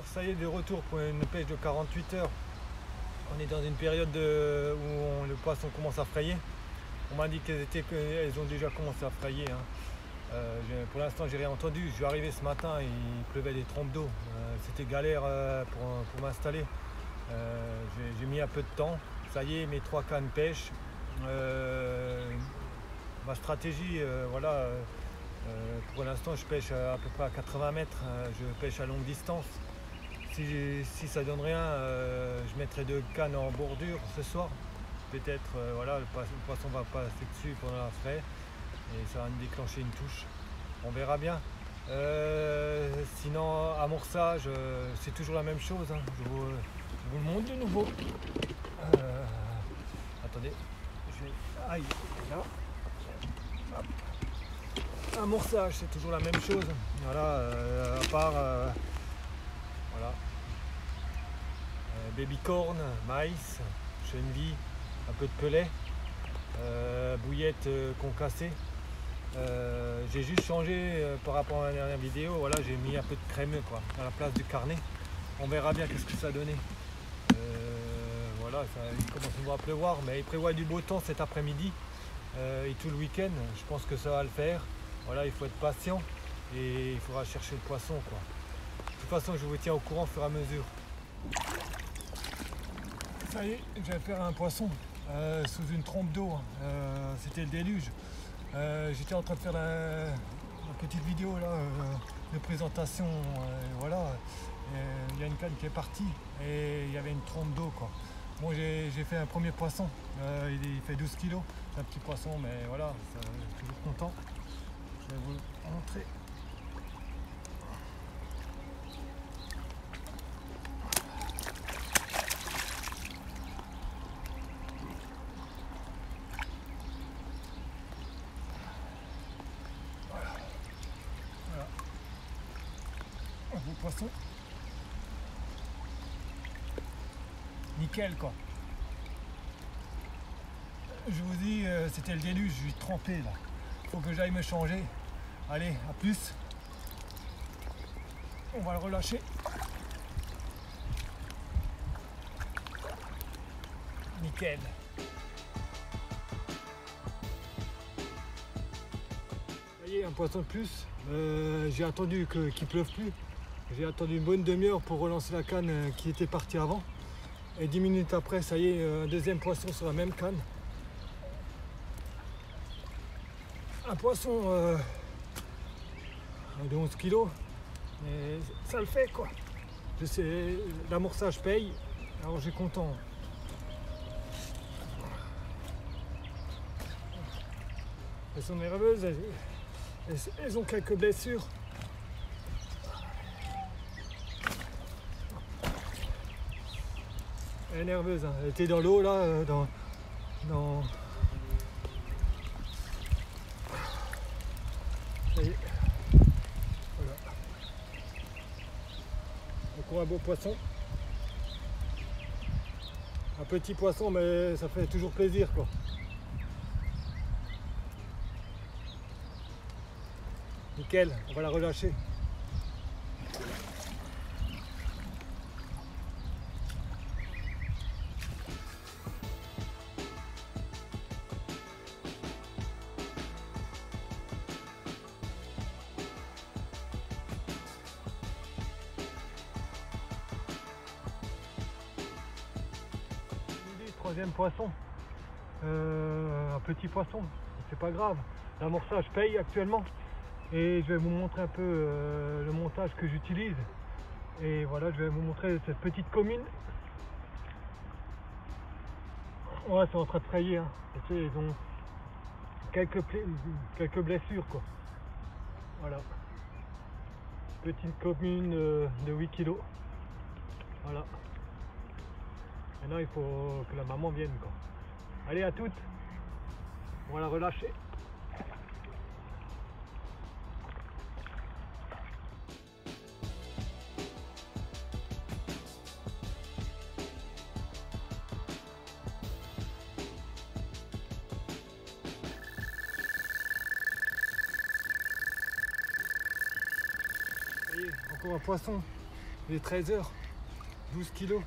heures, ça y est, de retour pour une pêche de 48 heures. On est dans une période où le poisson commence à frayer. On m'a dit qu'elles ont déjà commencé à frayer, hein. Pour l'instant, j'ai rien entendu. Je suis arrivé ce matin, il pleuvait des trompes d'eau. C'était galère pour m'installer. J'ai mis un peu de temps. Ça y est, mes 3 cannes pêche. Ma stratégie, voilà. Pour l'instant, je pêche à peu près à 80 mètres. Je pêche à longue distance. Si ça donne rien, je mettrai 2 cannes en bordure ce soir. Peut-être, voilà, le poisson va passer dessus pendant la fraie et ça va me déclencher une touche. On verra bien. Sinon, amorçage, c'est toujours la même chose, hein. Je vous le montre de nouveau. Attendez, aïe, là. Hop. Amorçage, c'est toujours la même chose. Voilà, à part voilà, baby corn, maïs, chenille, un peu de pelet, bouillettes concassées. J'ai juste changé par rapport à la dernière vidéo. Voilà, j'ai mis un peu de crémeux, quoi, à la place du carnet. On verra bien qu'est-ce que ça a donné. Voilà, il commence à pleuvoir, mais il prévoit du beau temps cet après-midi et tout le week-end. Je pense que ça va le faire. Voilà, il faut être patient et il faudra chercher le poisson, quoi. De toute façon, je vous tiens au courant au fur et à mesure. Ça y est, je vais faire un poisson sous une trompe d'eau. C'était le déluge. J'étais en train de faire la petite vidéo là, de présentation. Voilà, il y a une canne qui est partie et il y avait une trompe d'eau, quoi. Bon, j'ai fait un premier poisson. Il fait 12 kg. C'est un petit poisson, mais voilà, je suis toujours content. Je vais vous le montrer. Voilà. Un beau poisson. Nickel, quoi. Je vous dis, c'était le déluge, je suis trempé là. Faut que j'aille me changer. Allez, à plus. On va le relâcher. Nickel. Ça y est, un poisson de plus. J'ai attendu qu'il pleuve plus. J'ai attendu une bonne demi-heure pour relancer la canne qui était partie avant. Et 10 minutes après, ça y est, un deuxième poisson sur la même canne. Un poisson de 11 kg, mais ça le fait, quoi. Je sais, l'amorçage paye, alors j'ai content. Elles sont nerveuses, elles ont quelques blessures. Elle est nerveuse, hein. Elle était dans l'eau là, dans... Ça y est. Voilà. Encore un beau poisson. Un petit poisson, mais ça fait toujours plaisir, quoi. Nickel, on va la relâcher. Troisième poisson, un petit poisson, c'est pas grave, l'amorçage paye actuellement et je vais vous montrer un peu le montage que j'utilise. Et voilà, je vais vous montrer cette petite commune. Ouais, c'est en train de frayer, hein. Ils ont quelques blessures, quoi. Voilà, petite commune de 8 kg. Voilà. Maintenant, il faut que la maman vienne, quoi. Allez, à toutes. On va la relâcher. Ça y est, encore un poisson. Il est 13 h, 12 kilos.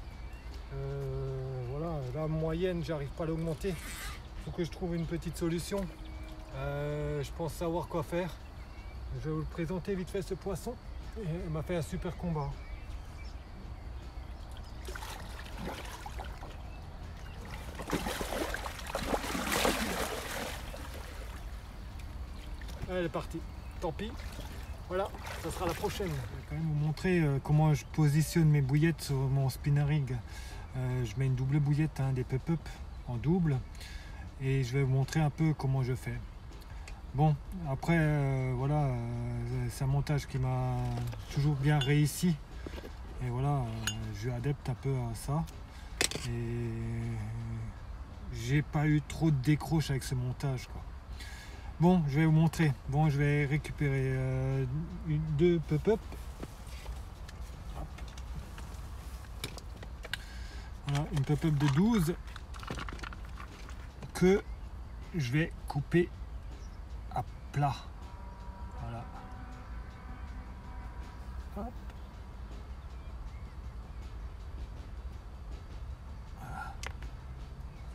Voilà, la moyenne, j'arrive pas à l'augmenter. Il faut que je trouve une petite solution. Je pense savoir quoi faire. Je vais vous le présenter vite fait ce poisson. Il m'a fait un super combat. Elle est partie. Tant pis. Voilà, ça sera la prochaine. Je vais quand même vous montrer comment je positionne mes bouillettes sur mon spinner rig. Je mets une double bouillette, hein, des pop-up en double. Et je vais vous montrer un peu comment je fais. Bon, après, voilà, c'est un montage qui m'a toujours bien réussi. Et voilà, je suis adepte un peu à ça. Et j'ai pas eu trop de décroche avec ce montage, quoi. Bon, je vais vous montrer. Bon, je vais récupérer deux pop-up. Voilà, une pop-up de 12 que je vais couper à plat. Voilà. Hop. Voilà.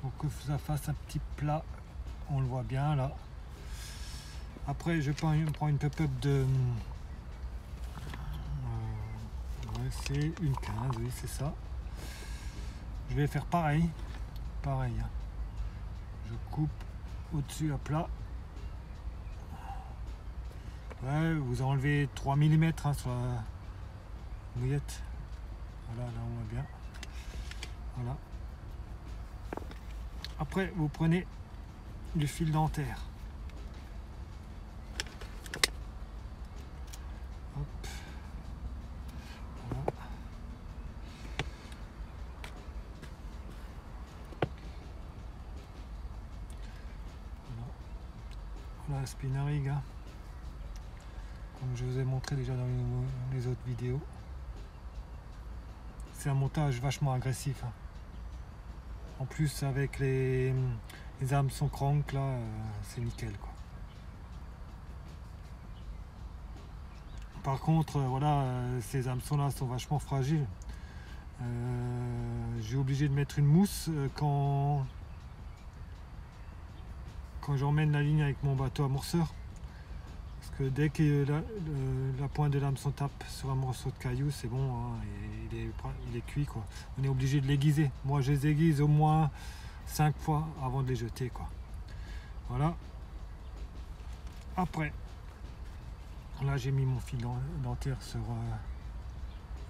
Faut que ça fasse un petit plat. On le voit bien là. Après, je prends une pop-up de... ouais, c'est une 15, oui, c'est ça. Je vais faire pareil. Pareil. Hein. Je coupe au-dessus à plat. Ouais, vous enlevez 3 mm hein, sur la bouillette. Voilà, là on voit bien. Voilà. Après, vous prenez du fil dentaire. Hop. Voilà. Voilà, spinner rig, hein. Comme je vous ai montré déjà dans les autres vidéos. C'est un montage vachement agressif. Hein. En plus avec les hameçons crank là, c'est nickel quoi. Par contre, voilà, ces hameçons là sont vachement fragiles. J'ai obligé de mettre une mousse quand j'emmène la ligne avec mon bateau amorceur. Parce que dès que la pointe de l'hameçon tape sur un morceau de caillou, c'est bon, hein, il est cuit quoi. On est obligé de l'aiguiser. Moi je les aiguise au moins 5 fois avant de les jeter quoi. Voilà. Après, là j'ai mis mon fil dentaire sur le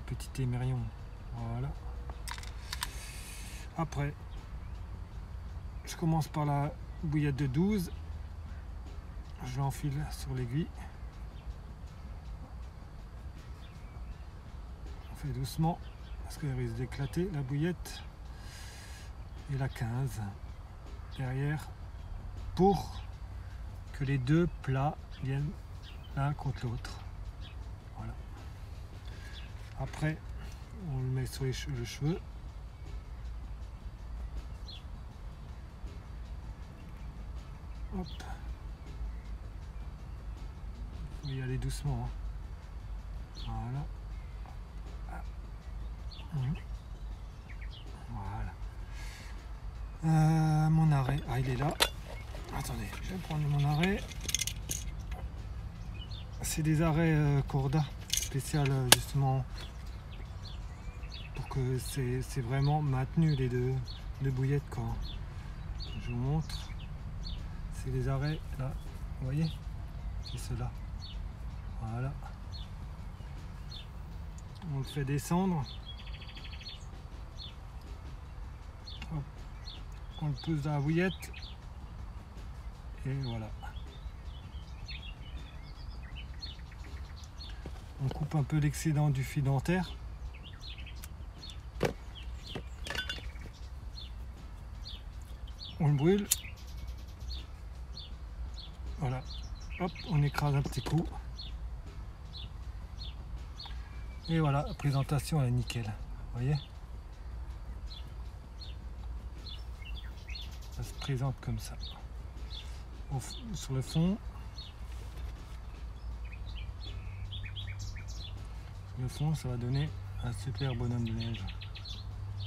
petit émerillon. Voilà. Après, je commence par la bouillette de 12. Je l'enfile sur l'aiguille. On fait doucement parce qu'elle risque d'éclater la bouillette. Et la 15 derrière pour que les deux plats viennent l'un contre l'autre. Voilà. Après, on le met sur le cheveu. Hop. Il faut y aller doucement. Hein. Voilà. Voilà. Mon arrêt. Ah, il est là. Attendez, je vais prendre mon arrêt. C'est des arrêts Corda spécial justement pour que c'est vraiment maintenu les deux bouillettes quoi. Je vous montre. C'est des arrêts là, vous voyez, c'est cela. Voilà. On le fait descendre. Hop. On le pousse dans la bouillette. Et voilà. On coupe un peu l'excédent du fil dentaire. On le brûle. Voilà. Hop, on écrase un petit coup. Et voilà, la présentation elle est nickel. Vous voyez? Ça se présente comme ça. Sur le fond. Sur le fond, ça va donner un super bonhomme de neige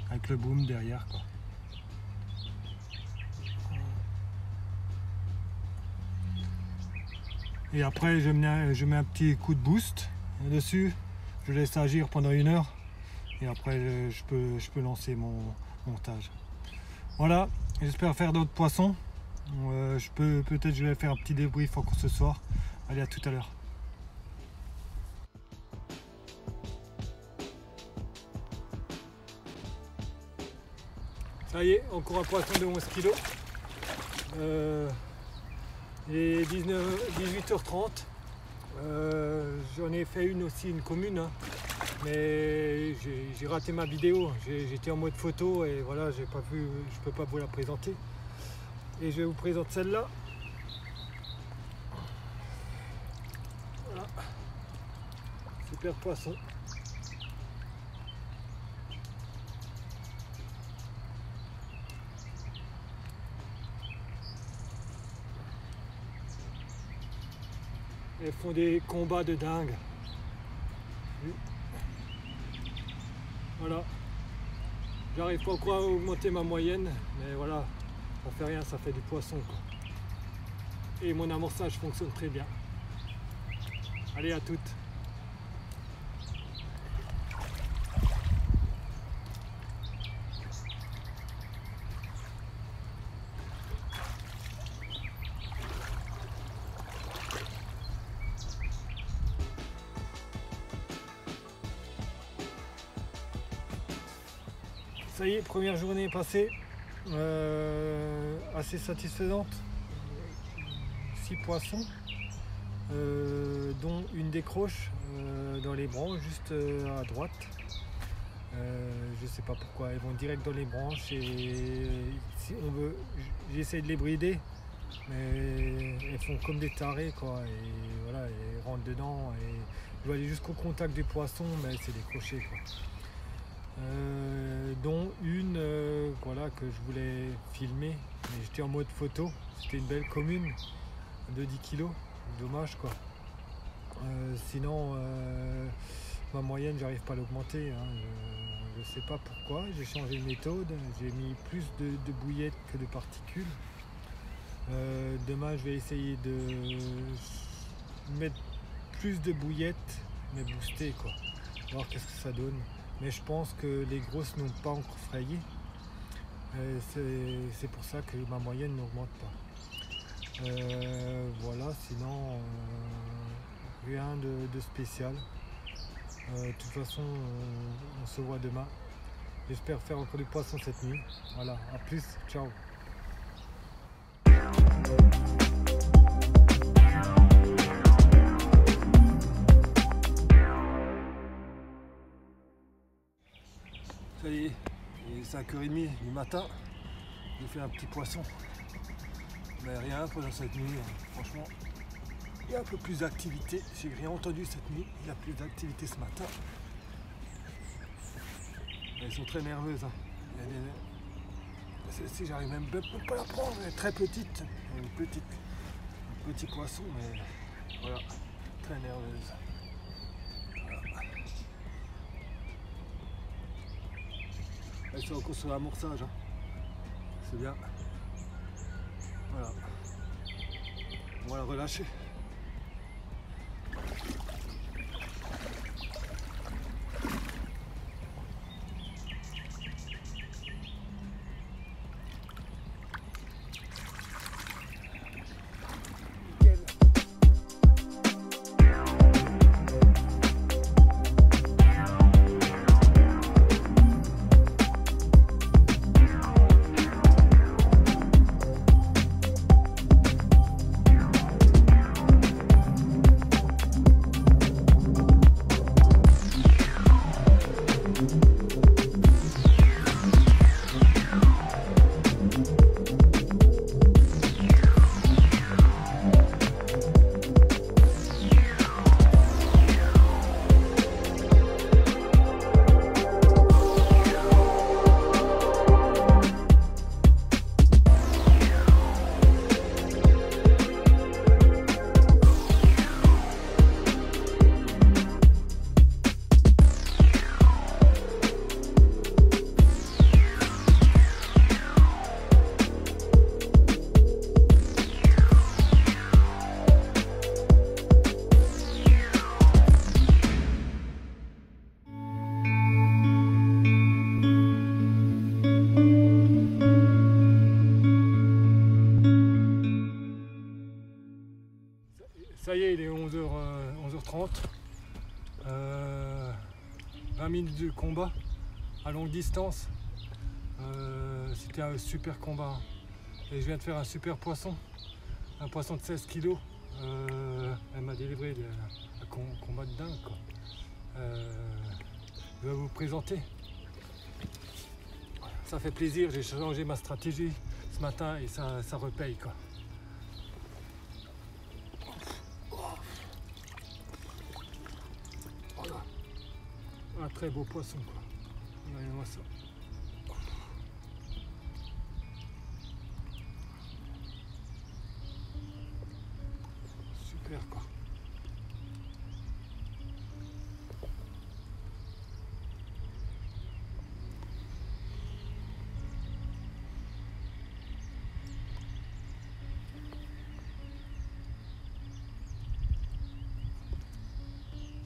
avec le boom derrière quoi. Et après je mets un petit coup de boost dessus, je laisse agir pendant 1 heure et après je peux lancer mon montage. Voilà, j'espère faire d'autres poissons. Peut-être je vais faire un petit débrief encore ce soir. Allez, à tout à l'heure. Ça y est, encore un poisson de 11 kg. Il est 18h30. J'en ai fait une aussi, une commune, hein. Mais j'ai raté ma vidéo. J'étais en mode photo et voilà, je peux pas vous la présenter. Et je vous présente celle-là. Voilà. Super poisson. Elles font des combats de dingue. Voilà. J'arrive pas encore à augmenter ma moyenne, mais voilà, ça fait rien, ça fait du poisson quoi. Et mon amorçage fonctionne très bien. Allez, à toutes. Ça y est, première journée passée, assez satisfaisante. 6 poissons, dont une décroche dans les branches, juste à droite. Je sais pas pourquoi, elles vont direct dans les branches et si on veut, j'essaie de les brider, mais elles font comme des tarés quoi. Et voilà, elles rentrent dedans et je vais aller jusqu'au contact du poisson, mais c'est décroché quoi. Dont une voilà, que je voulais filmer, mais j'étais en mode photo. C'était une belle commune de 10 kg, dommage quoi. Sinon ma moyenne j'arrive pas à l'augmenter, hein. Je sais pas pourquoi, j'ai changé de méthode, j'ai mis plus de bouillettes que de particules. Demain je vais essayer de mettre plus de bouillettes mais booster quoi, voir qu'est-ce que ça donne. Mais je pense que les grosses n'ont pas encore frayé. C'est pour ça que ma moyenne n'augmente pas. Voilà, sinon rien de spécial. De toute façon, on se voit demain. J'espère faire encore du poisson cette nuit. Voilà, à plus, ciao. Ça y est, il est 5h30 du matin, j'ai fait un petit poisson, mais rien pendant cette nuit, franchement, il y a un peu plus d'activité, j'ai rien entendu cette nuit, il y a plus d'activité ce matin. Elles sont très nerveuses, hein. Celle-ci j'arrive même pas à la prendre, elle est très petite, un petit poisson, mais voilà, très nerveuse. Elles sont encore sur l'amorçage, hein. C'est bien. Voilà. On va la relâcher. 1h30. 20 minutes de combat à longue distance. C'était un super combat. Et je viens de faire un super poisson. Un poisson de 16 kg. Elle m'a délivré un combat de dingue, quoi. Je vais vous présenter. Ça fait plaisir, j'ai changé ma stratégie ce matin et ça repaye, quoi. Voilà. Un très beau poisson, quoi. Regardez-moi ça. Super, quoi.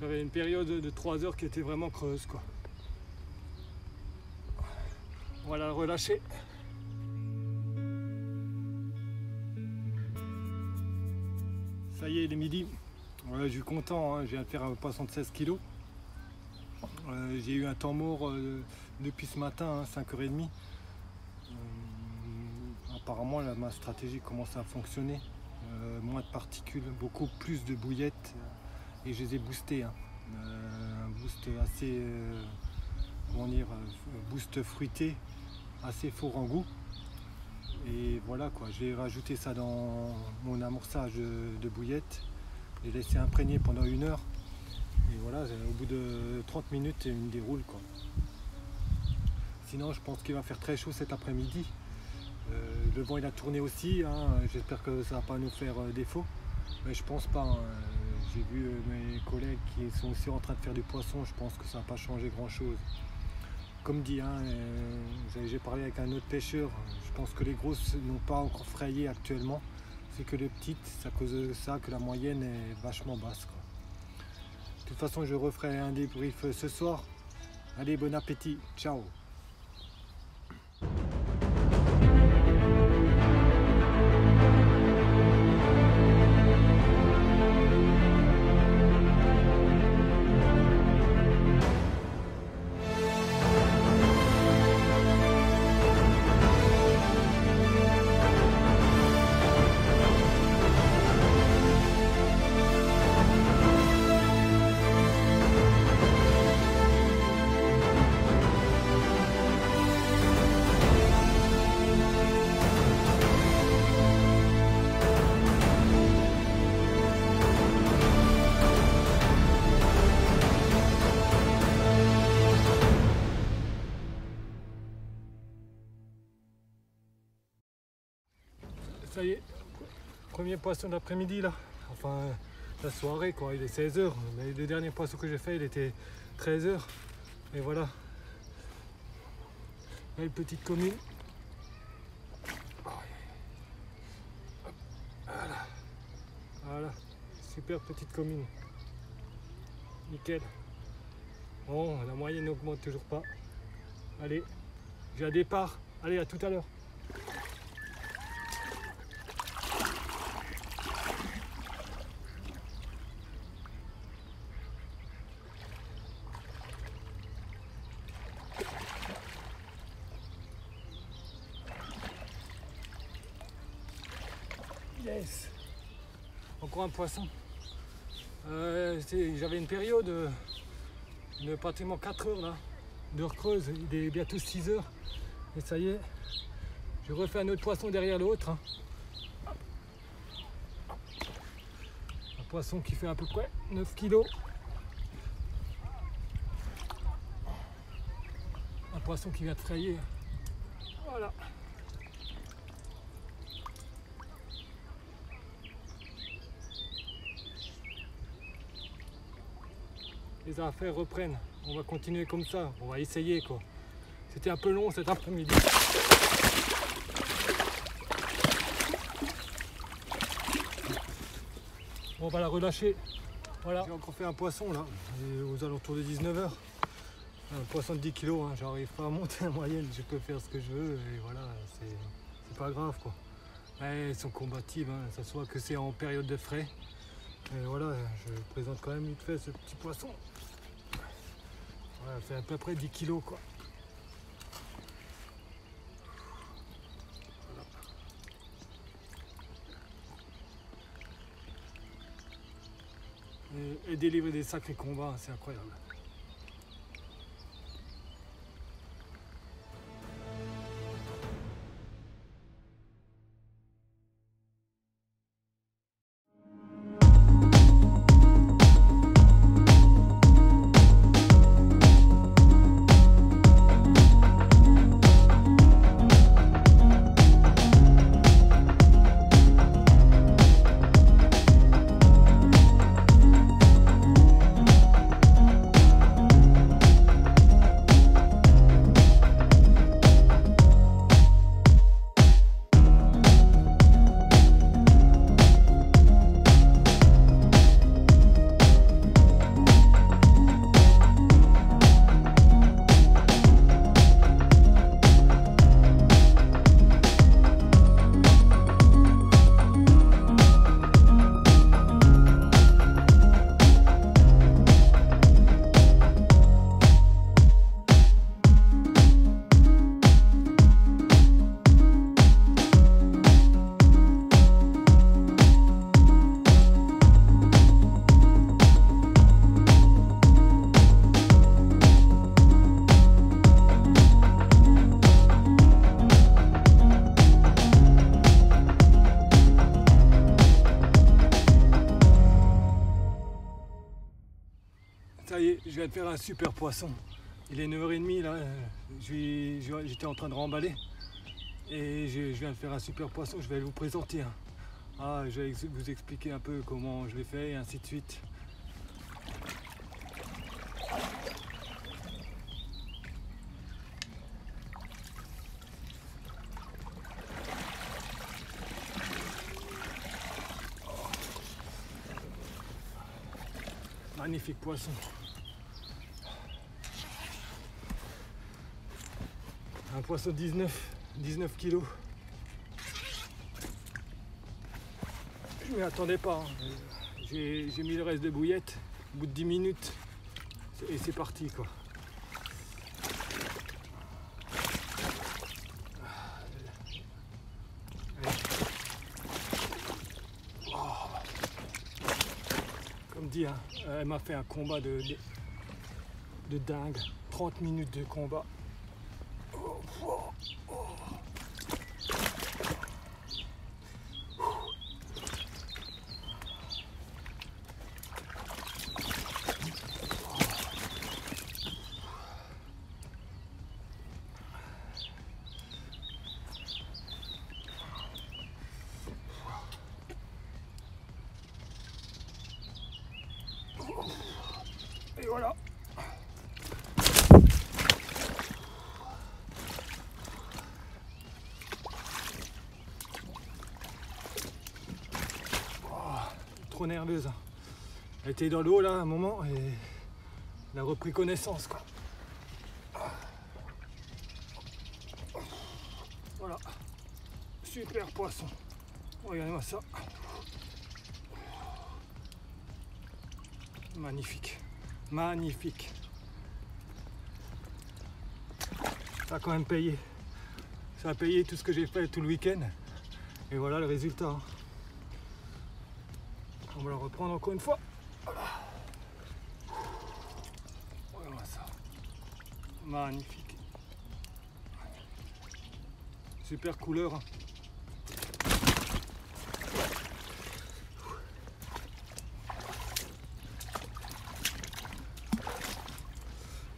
J'avais une période de 3 heures qui était vraiment creuse, quoi. On va la relâcher. Ça y est, il est midi. Ouais, je suis content, hein. Je viens de faire un poisson de 16 kg. J'ai eu un temps mort depuis ce matin, hein, 5h30. Apparemment, là, ma stratégie commence à fonctionner. Moins de particules, beaucoup plus de bouillettes. Et je les ai boostés, hein. Un boost assez, comment dire, boost fruité, assez fort en goût. Et voilà, quoi, j'ai rajouté ça dans mon amorçage de bouillettes. J'ai laissé imprégner pendant 1 heure. Et voilà, au bout de 30 minutes, il me déroule, quoi. Sinon, je pense qu'il va faire très chaud cet après-midi. Le vent il a tourné aussi, hein. J'espère que ça ne va pas nous faire défaut. Mais je pense pas, hein. J'ai vu mes collègues qui sont aussi en train de faire du poisson, je pense que ça va pas changer grand chose. Comme dit, hein, j'ai parlé avec un autre pêcheur, je pense que les grosses n'ont pas encore frayé actuellement. C'est que les petites, c'est à cause de ça que la moyenne est vachement basse, quoi. De toute façon, je referai un débrief ce soir. Allez, bon appétit, ciao. Ça y est, premier poisson d'après-midi là, enfin la soirée, quoi, il est 16h, mais le dernier poisson que j'ai fait il était 13h, et voilà, là, une petite commune, voilà, super petite commune, nickel. Bon, la moyenne n'augmente toujours pas, allez, j'ai un départ, allez, à tout à l'heure. Yes. Encore un poisson. J'avais une période de pratiquement 4 heures là, d'heure creuse, il est bientôt 6 heures. Et ça y est, je refais un autre poisson derrière l'autre, hein. Un poisson qui fait à peu près 9 kg. Un poisson qui vient de frayer. Voilà. Les affaires reprennent, on va continuer comme ça, on va essayer, quoi. C'était un peu long cet après-midi. On va la relâcher. Voilà, j'ai encore fait un poisson là, aux alentours de 19h. Un poisson de 10 kg, hein. J'arrive pas à monter la moyenne, je peux faire ce que je veux et voilà, c'est pas grave, quoi. Elles sont combatives, hein. Ça soit que c'est en période de frais. Et voilà, je présente quand même vite fait ce petit poisson. Voilà, fait à peu près 10 kilos quoi. Voilà. Et délivrer des sacrés combats, c'est incroyable. Ça y est, je viens de faire un super poisson. Il est 9h30 là, j'étais en train de remballer. Et je viens de faire un super poisson, je vais vous présenter. Je vais vous expliquer un peu comment je l'ai fait et ainsi de suite. Magnifique poisson. Un poisson 19 kilos. Je ne m'y attendais pas. J'ai mis le reste de bouillette au bout de 10 minutes et c'est parti quoi. Comme dit, elle m'a fait un combat de dingue. 30 minutes de combat. Et voilà. Trop nerveuse. Elle était dans l'eau là à un moment et elle a repris connaissance quoi. Voilà. Super poisson. Regardez-moi ça. Magnifique. Magnifique. Ça a quand même payé. Ça a payé tout ce que j'ai fait tout le week-end. Et voilà le résultat. On va le reprendre encore une fois. Voilà. Voilà ça. Magnifique. Super couleur.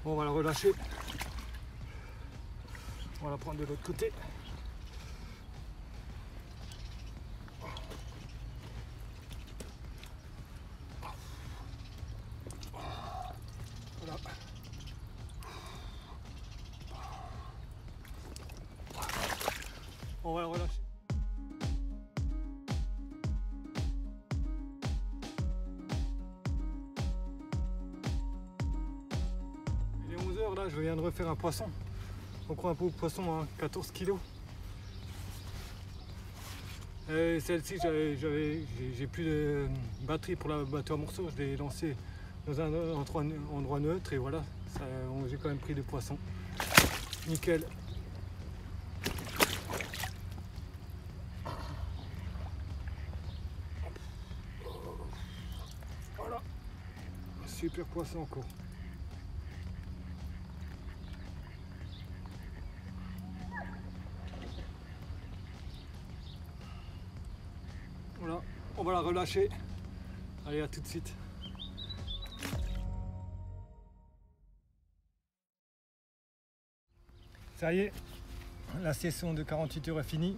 Bon, on va la relâcher. On va la prendre de l'autre côté. Voilà. On va la relâcher. Il est 11h là, je viens de refaire un poisson. On prend un peu de poisson à 14 kg. Celle-ci, j'ai plus de batterie pour la bateau à morceaux. Je l'ai lancée dans un endroit neutre et voilà, j'ai quand même pris des poissons. Nickel. Voilà, super poisson encore. Voilà, on va la relâcher. Allez, à tout de suite. Ça y est, la session de 48 heures est finie.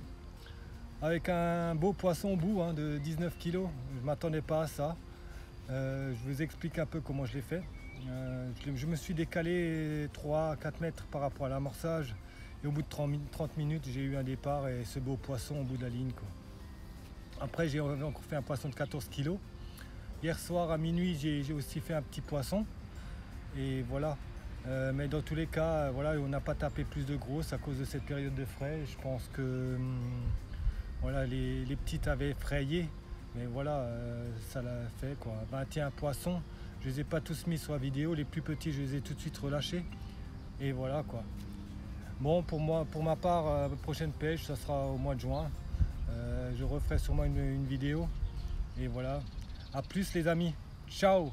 Avec un beau poisson au bout de 19 kg. Je ne m'attendais pas à ça. Je vous explique un peu comment je l'ai fait. Je me suis décalé 3-4 mètres par rapport à l'amorçage. Et au bout de 30 minutes, j'ai eu un départ et ce beau poisson au bout de la ligne, quoi. Après, j'ai encore fait un poisson de 14 kg. Hier soir à minuit, j'ai aussi fait un petit poisson. Et voilà. Mais dans tous les cas, voilà, on n'a pas tapé plus de grosses à cause de cette période de frais. Je pense que voilà, les petites avaient frayé. Mais voilà, ça l'a fait, quoi. 21 poissons. Je ne les ai pas tous mis sur la vidéo. Les plus petits, je les ai tout de suite relâchés. Et voilà, quoi. Bon, pour ma part, prochaine pêche, ça sera au mois de juin. Je referai sûrement une vidéo. Et voilà. À plus les amis. Ciao!